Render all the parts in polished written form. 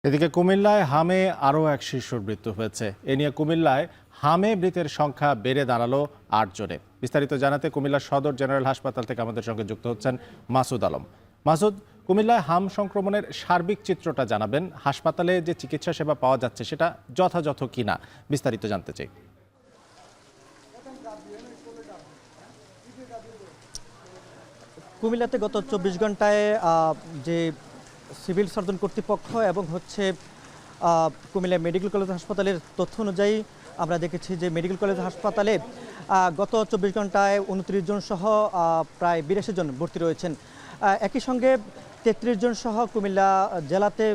এদিকে কুমিল্লায় হামে আরও এক শিশুর মৃত্যু হয়েছে। এ নিয়ে কুমিল্লায় হামে মৃতের সংখ্যা বেড়ে দাঁড়ালো ৮ জনে। বিস্তারিত জানাতে কুমিল্লা সদর জেনারেল হাসপাতাল থেকে আমাদের সঙ্গে যুক্ত হচ্ছেন মাসুদ আলম। মাসুদ, কুমিল্লায় হাম সংক্রমণের সার্বিক চিত্রটা জানাবেন। হাসপাতালে যে চিকিৎসা সেবা পাওয়া যাচ্ছে সেটা যথাযথ কিনা বিস্তারিত জানতে চাই। কুমিল্লাতে গত ২৪ ঘন্টায় যে সিভিল সার্জন কর্তৃপক্ষ এবং কুমিল্লা মেডিকেল কলেজ হাসপাতালের তথ্য অনুযায়ী আমরা দেখেছি যে মেডিকেল কলেজ হাসপাতালে গত ২৪ ঘন্টায় ২৯ জন সহ প্রায় ৮২ জন ভর্তি রয়েছেন। একই সঙ্গে ৩৩ জন সহ কুমিল্লা জেলাতে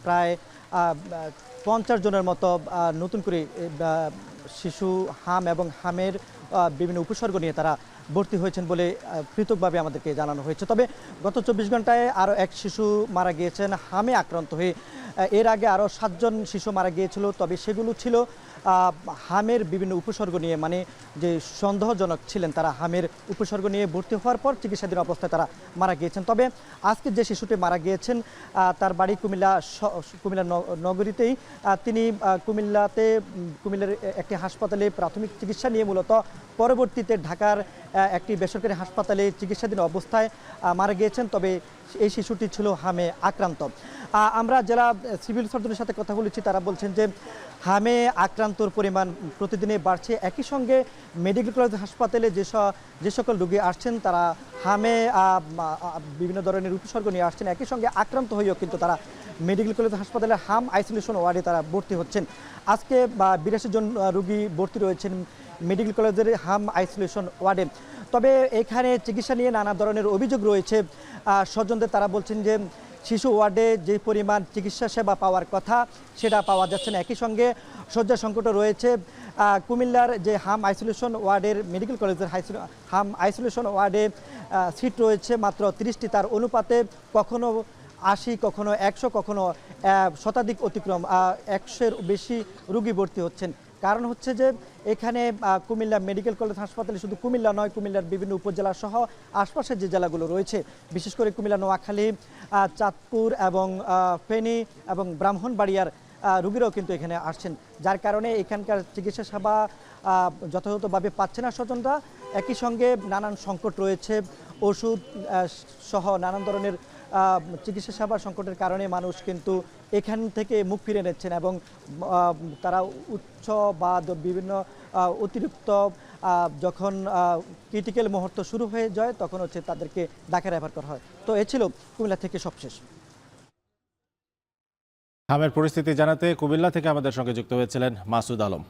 প্রায় ৫০ জনের মতো নতুন করে শিশু হাম এবং হামের বিভিন্ন উপসর্গ নিয়ে তারা ভর্তি হয়েছেন বলে পৃথকভাবে আমাদেরকে জানানো হয়েছে। তবে গত ২৪ ঘন্টায় আরও এক শিশু মারা গিয়েছেন হামে আক্রান্ত হয়ে। এর আগে আরও ৭ জন শিশু মারা গিয়েছিল, তবে সেগুলো ছিল হামের বিভিন্ন উপসর্গ নিয়ে, মানে যে সন্দেহজনক ছিলেন তারা হামের উপসর্গ নিয়ে ভর্তি হওয়ার পর চিকিৎসাধীন অবস্থায় তারা মারা গিয়েছেন। তবে আজকে যে শিশুটি মারা গিয়েছেন তার বাড়ি কুমিল্লা নগরীতেই। তিনি কুমিল্লার একটি হাসপাতালে প্রাথমিক চিকিৎসা নিয়ে মূলত পরবর্তীতে ঢাকার একটি বেসরকারি হাসপাতালে চিকিৎসাধীন অবস্থায় মারা গিয়েছেন। তবে এই শিশুটি ছিল হামে আক্রান্ত। আমরা যারা সিভিল সার্জনের সাথে কথা বলেছি তারা বলছেন যে হামে আক্রান্তর পরিমাণ প্রতিদিনই বাড়ছে। একই সঙ্গে মেডিকেল কলেজ হাসপাতালে যে সকল রোগী আসছেন তারা হামে বিভিন্ন ধরনের উপসর্গ নিয়ে আসছেন। একই সঙ্গে আক্রান্ত হয়েও কিন্তু তারা মেডিকেল কলেজ হাসপাতালে হাম আইসোলেশন ওয়ার্ডে তারা ভর্তি হচ্ছেন। আজকে ৮২ জন রোগী ভর্তি রয়েছেন মেডিকেল কলেজের হাম আইসোলেশন ওয়ার্ডে। তবে এখানে চিকিৎসা নিয়ে নানা ধরনের অভিযোগ রয়েছে স্বজনদের। তারা বলছেন যে শিশু ওয়ার্ডে যে পরিমাণ চিকিৎসা সেবা পাওয়ার কথা সেটা পাওয়া যাচ্ছে না। একই সঙ্গে শয্যা সংকটও রয়েছে। কুমিল্লার যে হাম আইসোলেশন ওয়ার্ডের মেডিকেল কলেজের হাম আইসোলেশন ওয়ার্ডে সিট রয়েছে মাত্র ৩০টি। তার অনুপাতে কখনো ৮০, কখনো ১০০, কখনো শতাধিক অতিক্রম ১০০-এর বেশি রোগী ভর্তি হচ্ছেন। কারণ হচ্ছে যে এখানে কুমিল্লা মেডিকেল কলেজ হাসপাতালে শুধু কুমিল্লা নয়, কুমিল্লার বিভিন্ন উপজেলা সহ আশপাশের যে জেলাগুলো রয়েছে, বিশেষ করে কুমিল্লা, নোয়াখালী, চাঁদপুর এবং ফেনী এবং ব্রাহ্মণবাড়িয়ার রোগীরাও কিন্তু এখানে আসছেন, যার কারণে এখানকার চিকিৎসা সেবা যথাযথভাবে পাচ্ছে না স্বজনরা। একই সঙ্গে নানান সংকট রয়েছে, ওষুধ সহ নানান ধরনের চিকিৎসা সেবা সংকটের কারণে মানুষ কিন্তু এখান থেকে মুখ ফিরে নিচ্ছেন এবং তারা উচ্চ বা বিভিন্ন অতিরিক্ত যখন ক্রিটিক্যাল মুহূর্ত শুরু হয়ে যায় তখন হচ্ছে তাদেরকে ঢাকা রেফার করা হয়। তো এ ছিল কুমিল্লা থেকে সবশেষ। হামের পরিস্থিতি জানাতে কুমিল্লা থেকে আমাদের সঙ্গে যুক্ত হয়েছিলেন মাসুদ আলম।